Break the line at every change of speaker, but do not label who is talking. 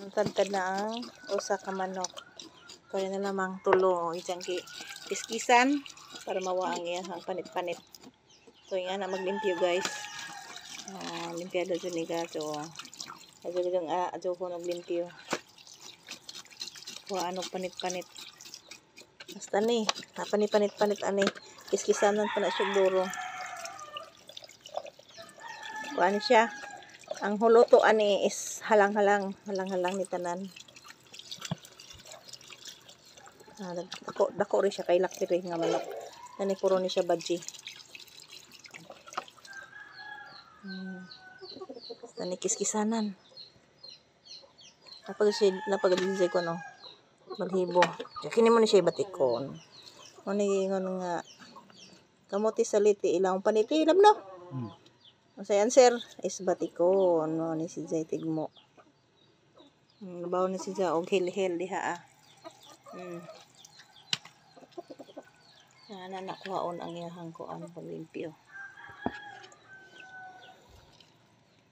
Tadtad na ang usa ka manok. Kaya na lamang tulo. Isang kiskisan para mawa ang iyang panit-panit. So nga na maglimpyo guys. Limpiado dyan ni gato. Adyo ko naglimpyo. Ano panit-panit. Basta ni. Panit-panit ani. Kiskisanan pa na siguro. Kuan siya. Ang huluto ani is halang-halang ni tanan. Dako rin siya kay laki rin nga manok. Nani puro ni siya badji. Nani kiskisanan. Napag-disay ko no. Malhibo. Kini mo ni siya batikon. Ano nga nga kamuti saliti ilang paniti ilam no. Sa answer is batikon no ni si Zay tigmo. Nabaw ni si Zay og hil-hil diha nakuhaon ang iyang kuan paglimpyo.